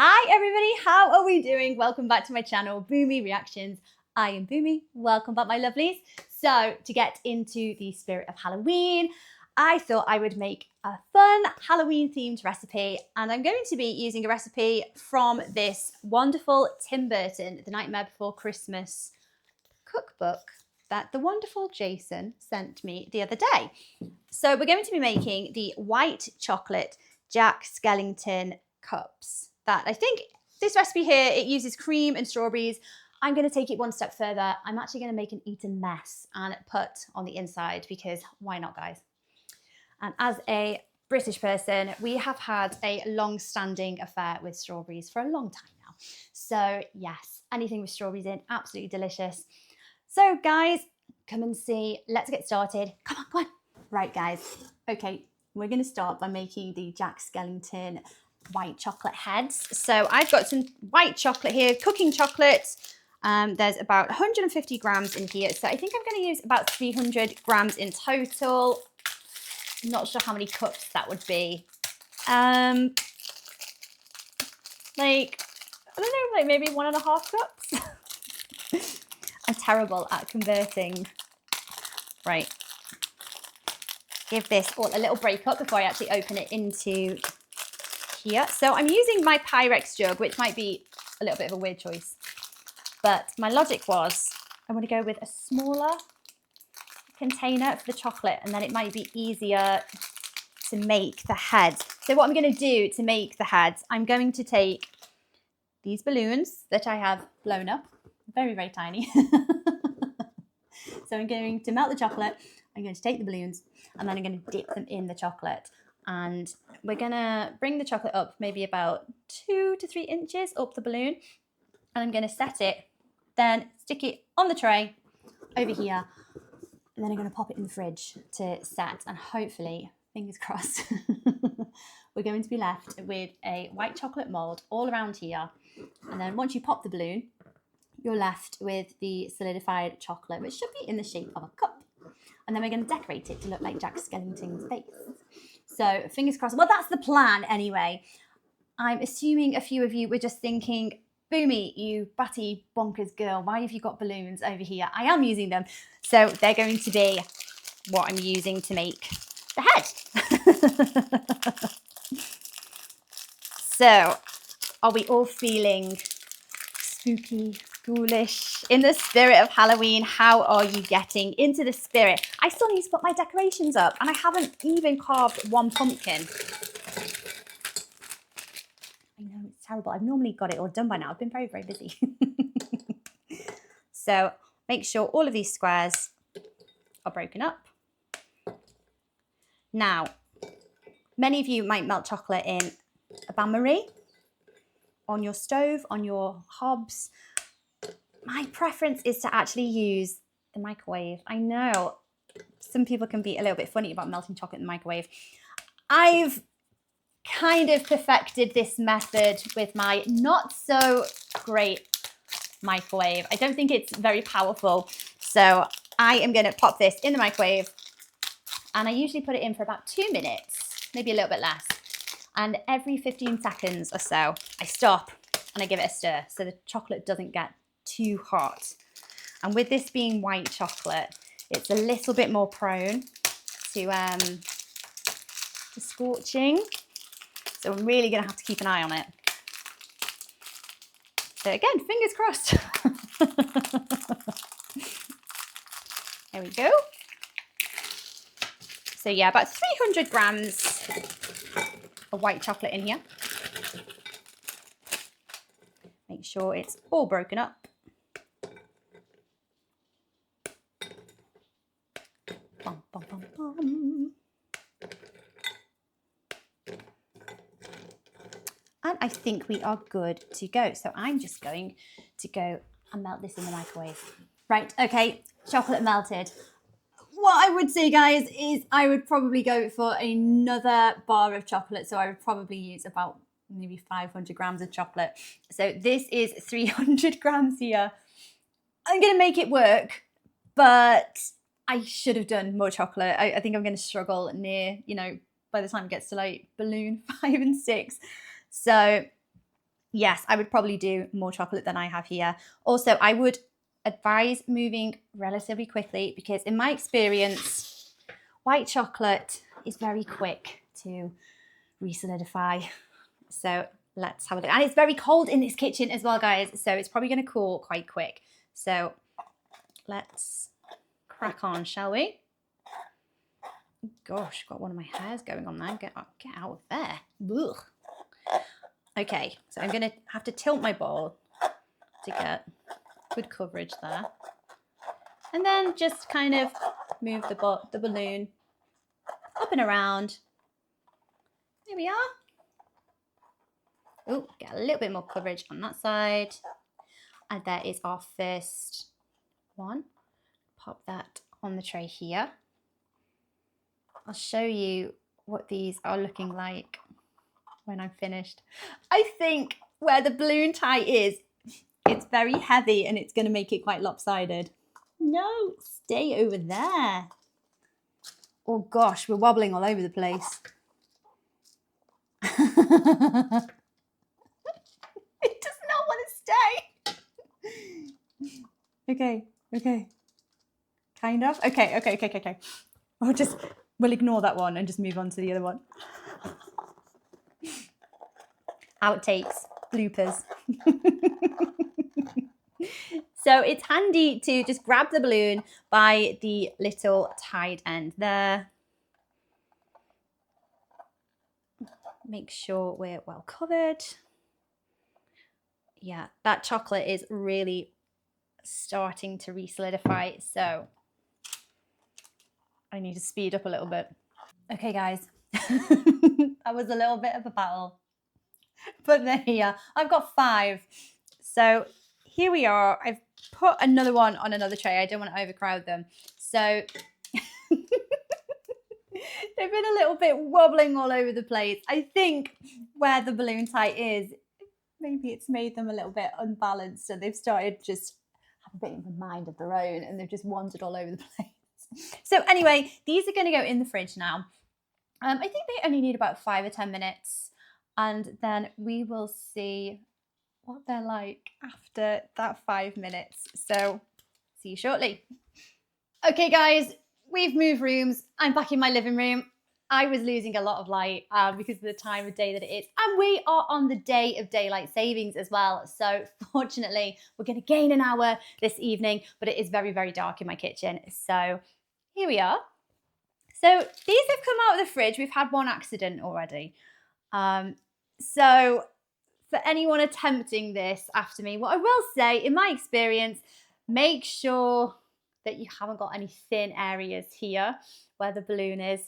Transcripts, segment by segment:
Hi everybody, how are we doing? Welcome back to my channel, Boomy Reactions. I am Boomy. Welcome back, my lovelies. So, to get into the spirit of Halloween, I thought I would make a fun Halloween themed recipe, and I'm going to be using a recipe from this wonderful Tim Burton, The Nightmare Before Christmas cookbook that the wonderful Jason sent me the other day. So we're going to be making the white chocolate Jack Skellington cups. That I think this recipe here, it uses cream and strawberries. I'm going to take it one step further. I'm actually going to make an Eton Mess and put on the inside because why not, guys? And as a British person, we have had a long-standing affair with strawberries for a long time now. So yes, anything with strawberries in, absolutely delicious. So guys, come and see. Let's get started. Come on, come on. Right, guys. Okay, we're going to start by making the Jack Skellington white chocolate heads. So I've got some white chocolate here, cooking chocolate. There's about 150 grams in here. So I think I'm going to use about 300 grams in total. I'm not sure how many cups that would be. Like, I don't know, like maybe 1.5 cups. I'm terrible at converting. Right. Give this all a little break up before I actually open it into here. So I'm using my Pyrex jug, which might be a little bit of a weird choice. But my logic was I want to go with a smaller container for the chocolate, and then it might be easier to make the heads. So what I'm going to do to make the heads, I'm going to take these balloons that I have blown up, very, very tiny. So I'm going to melt the chocolate, I'm going to take the balloons, and then I'm going to dip them in the chocolate. And we're going to bring the chocolate up maybe about 2 to 3 inches up the balloon. And I'm going to set it, then stick it on the tray over here. And then I'm going to pop it in the fridge to set. And hopefully, fingers crossed, we're going to be left with a white chocolate mold all around here. And then once you pop the balloon, you're left with the solidified chocolate, which should be in the shape of a cup. And then we're going to decorate it to look like Jack Skellington's face. So fingers crossed. Well, that's the plan anyway. I'm assuming a few of you were just thinking, Boomy, you batty bonkers girl, why have you got balloons over here? I am using them. So they're going to be what I'm using to make the head. So are we all feeling spooky, ghoulish, in the spirit of Halloween? How are you getting into the spirit? I still need to put my decorations up, and I haven't even carved one pumpkin. I know, it's terrible. I've normally got it all done by now. I've been very, very busy. So make sure all of these squares are broken up. Now, many of you might melt chocolate in a bain-marie, on your stove, on your hobs. My preference is to actually use the microwave. I know some people can be a little bit funny about melting chocolate in the microwave. I've kind of perfected this method with my not so great microwave. I don't think it's very powerful. So I am going to pop this in the microwave, and I usually put it in for about 2 minutes, maybe a little bit less. And every 15 seconds or so, I stop and I give it a stir so the chocolate doesn't get too hot. And with this being white chocolate, it's a little bit more prone to scorching. So I'm really going to have to keep an eye on it. So again, fingers crossed. There we go. So yeah, about 300 grams of white chocolate in here. Make sure it's all broken up. Bum, bum, bum, bum. And I think we are good to go. So I'm just going to go and melt this in the microwave. Right, okay, chocolate melted. What I would say, guys, is I would probably go for another bar of chocolate. So I would probably use about maybe 500 grams of chocolate. So this is 300 grams here. I'm going to make it work, but I should have done more chocolate. I think I'm going to struggle near, by the time it gets to like balloon 5 and 6. So yes, I would probably do more chocolate than I have here. Also, I would advise moving relatively quickly because in my experience, white chocolate is very quick to re-solidify. So let's have a look. And it's very cold in this kitchen as well, guys. So it's probably going to cool quite quick. So let's crack on, shall we? Gosh, got one of my hairs going on there. Get out of there. Ugh. Okay, so I'm going to have to tilt my bowl to get good coverage there. And then just kind of move the balloon up and around. There we are. Oh, get a little bit more coverage on that side. And there is our first one. Pop that on the tray here. I'll show you what these are looking like when I'm finished. I think where the balloon tie is, it's very heavy and it's going to make it quite lopsided. No, stay over there. Oh gosh, we're wobbling all over the place. It does not want to stay. Okay. Kind of. Okay. We'll ignore that one and just move on to the other one. Outtakes, bloopers. So it's handy to just grab the balloon by the little tied end there. Make sure we're well covered. Yeah, that chocolate is really starting to re-solidify, so I need to speed up a little bit. Okay, guys, that was a little bit of a battle, but there you are. I've got 5. So here we are. I've put another one on another tray. I don't want to overcrowd them. So they've been a little bit wobbling all over the place. I think where the balloon tie is, maybe it's made them a little bit unbalanced, so they've started just have a bit of a mind of their own and they've just wandered all over the place. So anyway, these are going to go in the fridge now. I think they only need about 5 or 10 minutes, and then we will see what they're like after that 5 minutes. So see you shortly. Okay, guys, we've moved rooms. I'm back in my living room. I was losing a lot of light because of the time of day that it is. And we are on the day of daylight savings as well. So fortunately, we're going to gain an hour this evening, but it is very, very dark in my kitchen. So here we are. So these have come out of the fridge. We've had one accident already. So for anyone attempting this after me, what I will say, in my experience, make sure that you haven't got any thin areas here where the balloon is.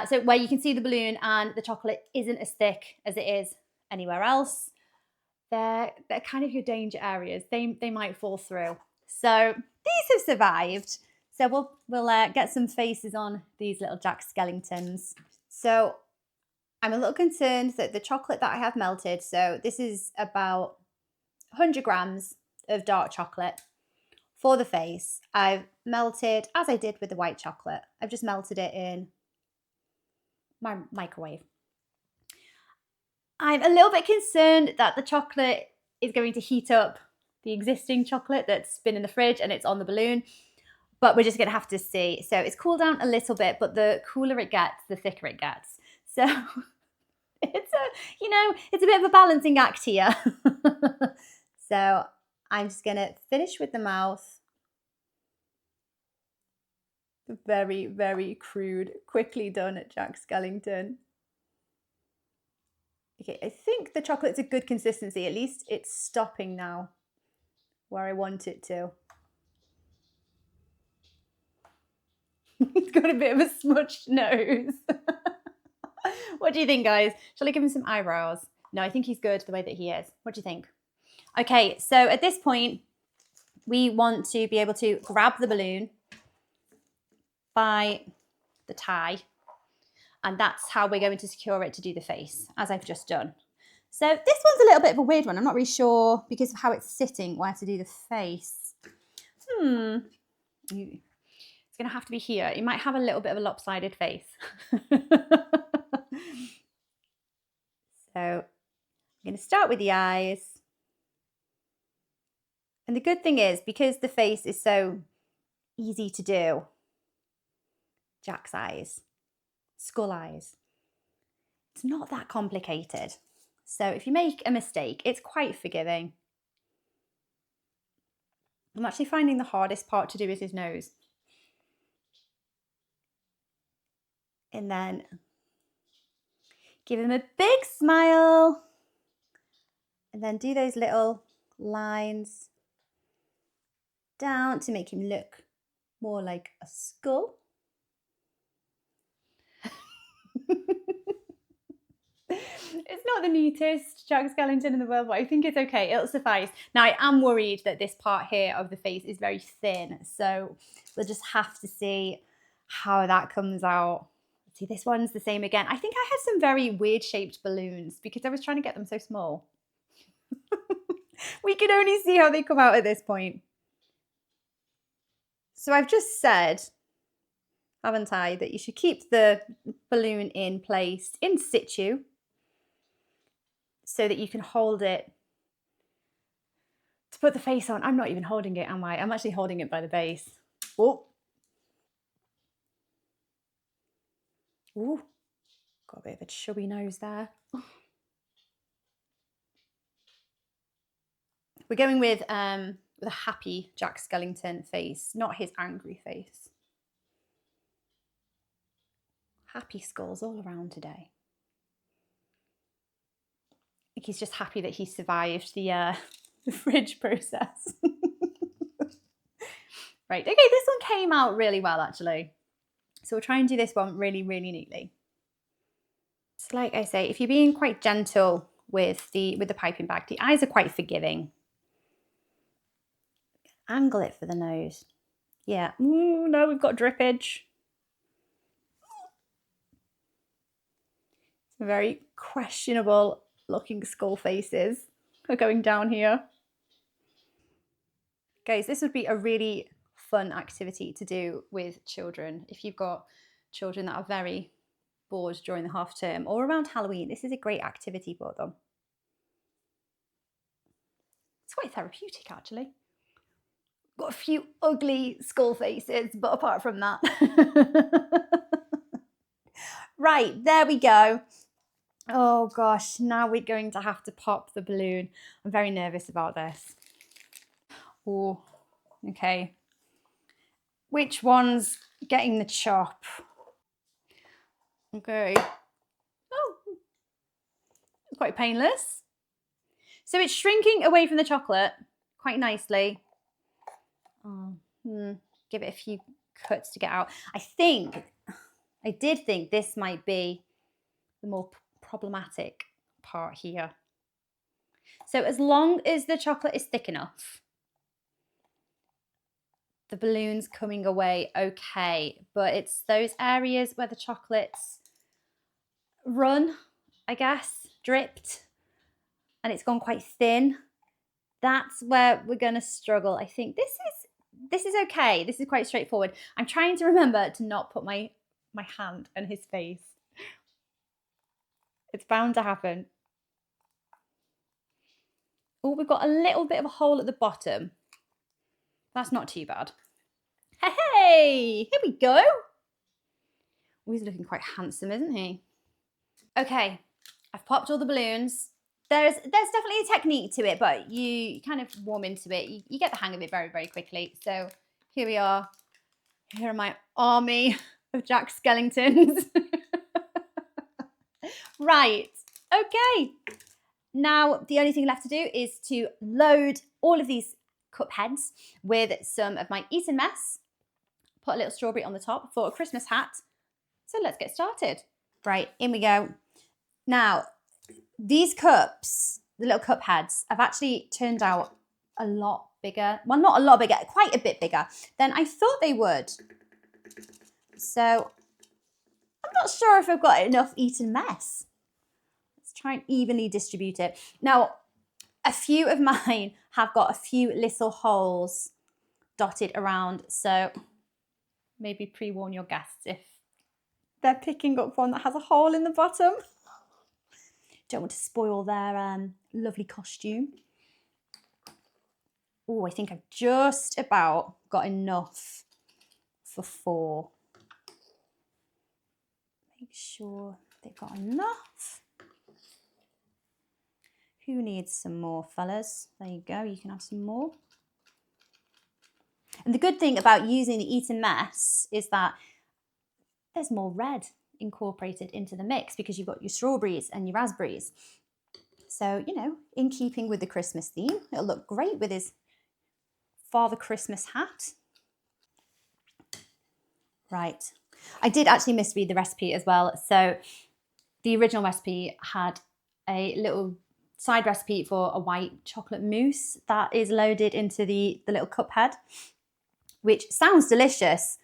So where you can see the balloon and the chocolate isn't as thick as it is anywhere else. They're kind of your danger areas. They might fall through. So these have survived. So we'll get some faces on these little Jack Skellingtons. So I'm a little concerned that the chocolate that I have melted, so this is about 100 grams of dark chocolate for the face. I've melted, as I did with the white chocolate, I've just melted it in my microwave. I'm a little bit concerned that the chocolate is going to heat up the existing chocolate that's been in the fridge and it's on the balloon, but we're just going to have to see. So it's cooled down a little bit, but the cooler it gets, the thicker it gets. So it's a bit of a balancing act here. So I'm just going to finish with the mouth. Very, very crude, quickly done at Jack Skellington. Okay, I think the chocolate's a good consistency. At least it's stopping now where I want it to. He's got a bit of a smudged nose. What do you think, guys? Shall I give him some eyebrows? No, I think he's good the way that he is. What do you think? Okay, so at this point, we want to be able to grab the balloon by the tie, and that's how we're going to secure it to do the face, as I've just done. So this one's a little bit of a weird one. I'm not really sure, because of how it's sitting, where to do the face. It's going to have to be here. You might have a little bit of a lopsided face. So I'm going to start with the eyes. And the good thing is, because the face is so easy to do, Jack's eyes, skull eyes, it's not that complicated. So if you make a mistake, it's quite forgiving. I'm actually finding the hardest part to do is his nose. And then give him a big smile. And then do those little lines down to make him look more like a skull. It's not the neatest Jack Skellington in the world, but I think it's okay. It'll suffice. Now, I am worried that this part here of the face is very thin, so we'll just have to see how that comes out. See, this one's the same again. I think I had some very weird shaped balloons because I was trying to get them so small. We can only see how they come out at this point. So I've just said, haven't I, that you should keep the balloon in place in situ so that you can hold it to put the face on. I'm not even holding it, am I? I'm actually holding it by the base. Oh. Ooh, got a bit of a chubby nose there. We're going with a happy Jack Skellington face, not his angry face. Happy skulls all around today. I think he's just happy that he survived the fridge process. Right, okay, this one came out really well actually. So we'll try and do this one really, really neatly. So like I say, if you're being quite gentle with the piping bag, the eyes are quite forgiving. Angle it for the nose. Yeah. Ooh, no, we've got drippage. Some very questionable looking skull faces are going down here. Guys, this would be a really fun activity to do with children. If you've got children that are very bored during the half term or around Halloween, this is a great activity for them. It's quite therapeutic actually. Got a few ugly skull faces, but apart from that. Right, there we go. Oh gosh, now we're going to have to pop the balloon. I'm very nervous about this. Oh, okay. Which one's getting the chop? Okay. Oh, quite painless. So it's shrinking away from the chocolate quite nicely. Oh, give it a few cuts to get out. I did think this might be the more problematic part here. So as long as the chocolate is thick enough, the balloon's coming away okay, but it's those areas where the chocolate's run, I guess, dripped, and it's gone quite thin. That's where we're going to struggle. I think this is okay. This is quite straightforward. I'm trying to remember to not put my hand on his face. It's bound to happen. Oh, we've got a little bit of a hole at the bottom. That's not too bad. Hey, here we go. Oh, he's looking quite handsome, isn't he? Okay, I've popped all the balloons. There's definitely a technique to it, but you kind of warm into it. You get the hang of it very, very quickly. So here we are. Here are my army of Jack Skellingtons. Right, okay. Now, the only thing left to do is to load all of these cup heads with some of my Eton Mess. Put a little strawberry on the top for a Christmas hat. So let's get started. Right, in we go. Now, these cups, the little cup heads, have actually turned out a lot bigger. Well, not a lot bigger, quite a bit bigger than I thought they would. So I'm not sure if I've got enough Eton Mess. Let's try and evenly distribute it. Now, a few of mine have got a few little holes dotted around. So maybe pre-warn your guests if they're picking up one that has a hole in the bottom. Don't want to spoil their lovely costume. Oh, I think I've just about got enough for 4. Make sure they've got enough. Who needs some more, fellas? There you go, you can have some more. And the good thing about using the Eton Mess is that there's more red incorporated into the mix because you've got your strawberries and your raspberries. So, you know, in keeping with the Christmas theme, it'll look great with his Father Christmas hat. Right. I did actually misread the recipe as well. So the original recipe had a little side recipe for a white chocolate mousse that is loaded into the little cup head, which sounds delicious.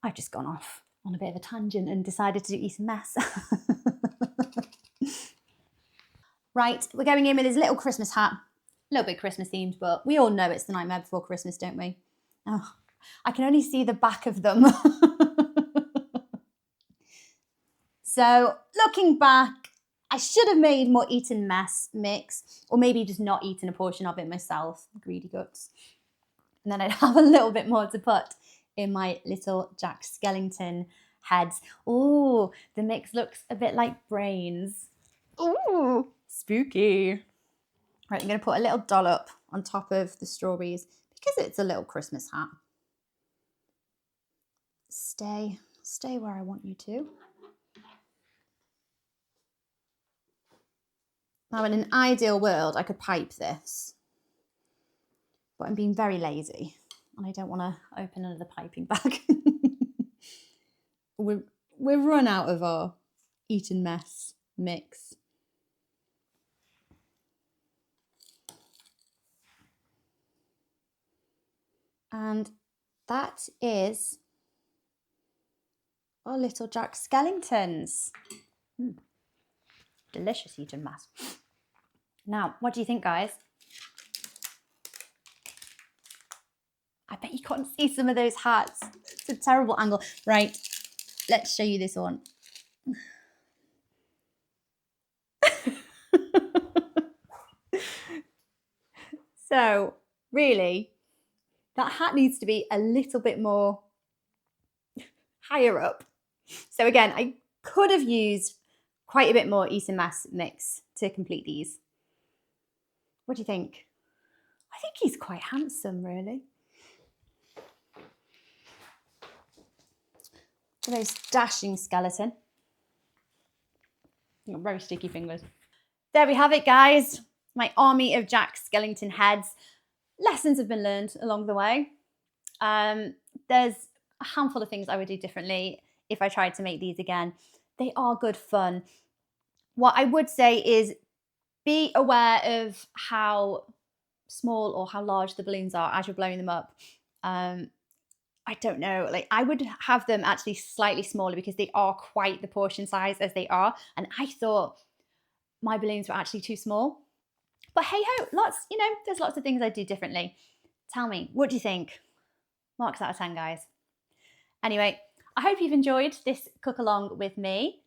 I've just gone off on a bit of a tangent and decided to do Eton Mess. Right, we're going in with his little Christmas hat. A little bit Christmas themed, but we all know it's the nightmare before Christmas, don't we? Oh, I can only see the back of them. So looking back, I should have made more Eton Mess mix, or maybe just not eaten a portion of it myself, greedy guts. And then I'd have a little bit more to put in my little Jack Skellington heads. Ooh, the mix looks a bit like brains. Ooh, spooky. Right, I'm going to put a little dollop on top of the strawberries because it's a little Christmas hat. Stay where I want you to. Now, in an ideal world, I could pipe this, but I'm being very lazy and I don't want to open another piping bag. We're run out of our Eton Mess mix. And that is our little Jack Skellingtons. Delicious Eton Mess. Now, what do you think, guys? I bet you can't see some of those hats. It's a terrible angle. Right, let's show you this one. So, really, that hat needs to be a little bit more higher up. So again, I could have used quite a bit more Eton Mess mix to complete these. What do you think? I think he's quite handsome, really. A very dashing skeleton. Got very sticky fingers. There we have it, guys. My army of Jack Skellington heads. Lessons have been learned along the way. There's a handful of things I would do differently if I tried to make these again. They are good fun. What I would say is be aware of how small or how large the balloons are as you're blowing them up. I don't know, like I would have them actually slightly smaller because they are quite the portion size as they are. And I thought my balloons were actually too small. But hey ho, there's lots of things I do differently. Tell me, what do you think? Marks out of 10, guys. Anyway, I hope you've enjoyed this cook along with me.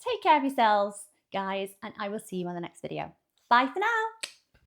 Take care of yourselves, guys, and I will see you on the next video. Bye for now.